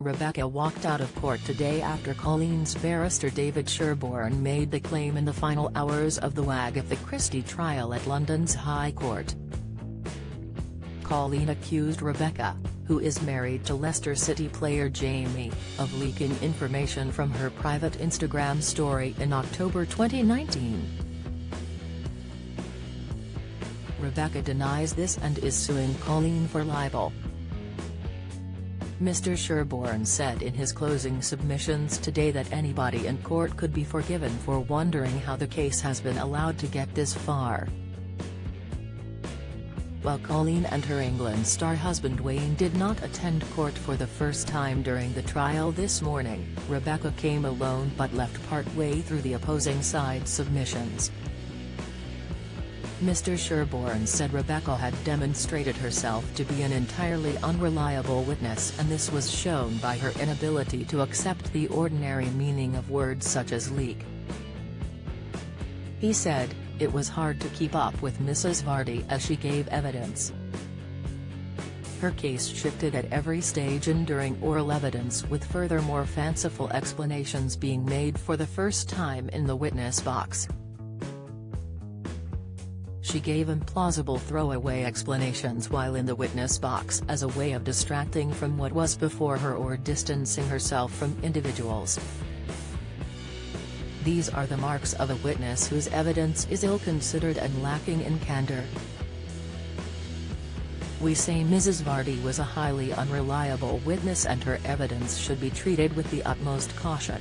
Rebekah walked out of court today after Coleen's barrister David Sherborne made the claim in the final hours of the Agatha Christie trial at London's High Court. Coleen accused Rebekah, who is married to Leicester City player Jamie, of leaking information from her private Instagram story in October 2019. Rebekah denies this and is suing Coleen for libel. Mr. Sherborne said in his closing submissions today that anybody in court could be forgiven for wondering how the case has been allowed to get this far. While Coleen and her England star husband Wayne did not attend court for the first time during the trial this morning, Rebekah came alone but left part-way through the opposing side's submissions. Mr. Sherborne said Rebekah had demonstrated herself to be an entirely unreliable witness, and this was shown by her inability to accept the ordinary meaning of words such as leak. He said, "It was hard to keep up with Mrs. Vardy as she gave evidence. Her case shifted at every stage and during oral evidence, with furthermore fanciful explanations being made for the first time in the witness box. She gave implausible throwaway explanations while in the witness box as a way of distracting from what was before her or distancing herself from individuals. These are the marks of a witness whose evidence is ill-considered and lacking in candor. We say Mrs. Vardy was a highly unreliable witness and her evidence should be treated with the utmost caution."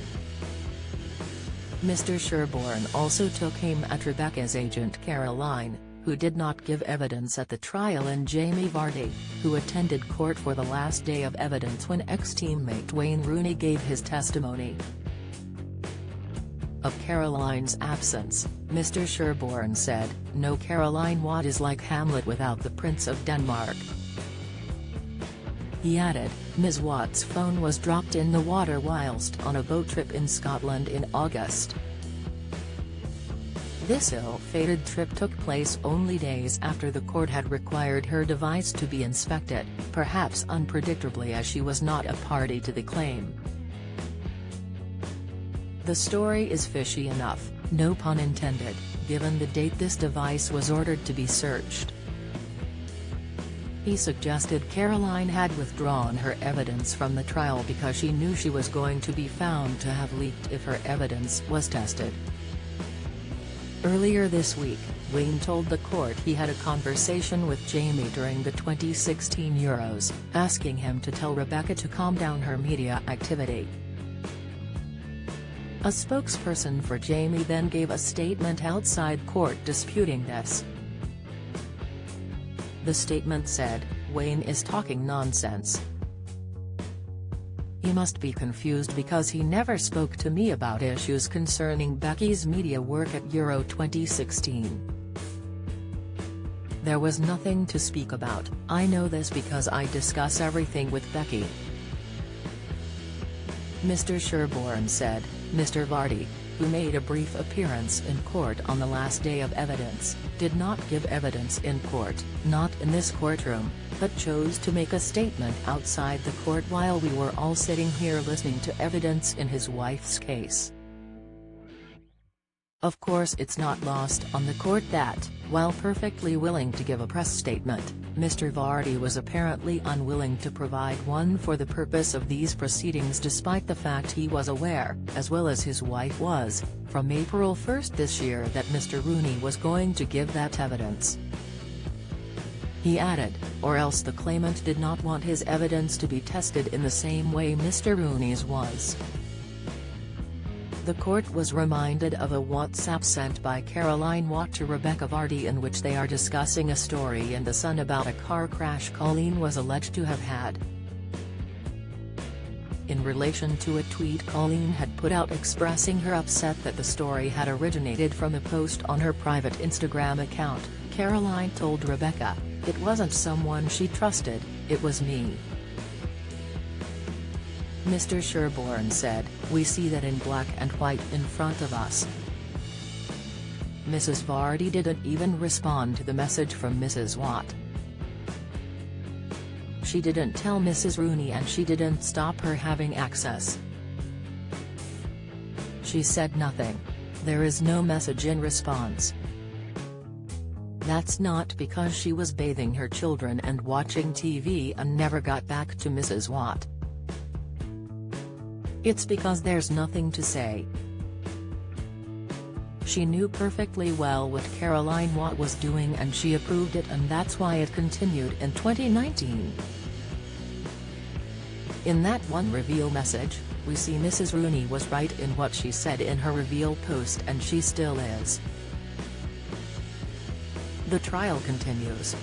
Mr. Sherborne also took aim at Rebekah's agent Coleen, who did not give evidence at the trial, and Jamie Vardy, who attended court for the last day of evidence when ex-teammate Wayne Rooney gave his testimony. Of Caroline's absence, Mr. Sherborne said, "No, Caroline Watt is like Hamlet without the Prince of Denmark." He added, Ms. Watt's phone was dropped in the water whilst on a boat trip in Scotland in August. This ill-fated trip took place only days after the court had required her device to be inspected, perhaps unpredictably as she was not a party to the claim. The story is fishy enough, no pun intended, given the date this device was ordered to be searched. He suggested Caroline had withdrawn her evidence from the trial because she knew she was going to be found to have leaked if her evidence was tested. Earlier this week, Wayne told the court he had a conversation with Jamie during the 2016 Euros, asking him to tell Rebekah to calm down her media activity. A spokesperson for Jamie then gave a statement outside court disputing this. The statement said, "Wayne is talking nonsense. He must be confused because he never spoke to me about issues concerning Becky's media work at Euro 2016. There was nothing to speak about. I know this because I discuss everything with Becky." Mr. Sherborne said, Mr. Vardy, who made a brief appearance in court on the last day of evidence, did not give evidence in court, not in this courtroom, but chose to make a statement outside the court while we were all sitting here listening to evidence in his wife's case. Of course, it's not lost on the court that, while perfectly willing to give a press statement, Mr. Vardy was apparently unwilling to provide one for the purpose of these proceedings, despite the fact he was aware, as well as his wife was, from April 1 this year that Mr. Rooney was going to give that evidence. He added, or else the claimant did not want his evidence to be tested in the same way Mr. Rooney's was. The court was reminded of a WhatsApp sent by Caroline Watt to Rebekah Vardy in which they are discussing a story in The Sun about a car crash Coleen was alleged to have had. In relation to a tweet Coleen had put out expressing her upset that the story had originated from a post on her private Instagram account, Caroline told Rebekah, "It wasn't someone she trusted, it was me." Mr. Sherborne said, "We see that in black and white in front of us." Mrs. Vardy didn't even respond to the message from Mrs. Watt. she didn't tell Mrs. Rooney and she didn't stop her having access. She said nothing. There is no message in response. That's not because she was bathing her children and watching TV and never got back to Mrs. Watt. It's because there's nothing to say. She knew perfectly well what Caroline Watt was doing and she approved it, and that's why it continued in 2019. In that one reveal message, we see Mrs. Rooney was right in what she said in her reveal post, and she still is. The trial continues.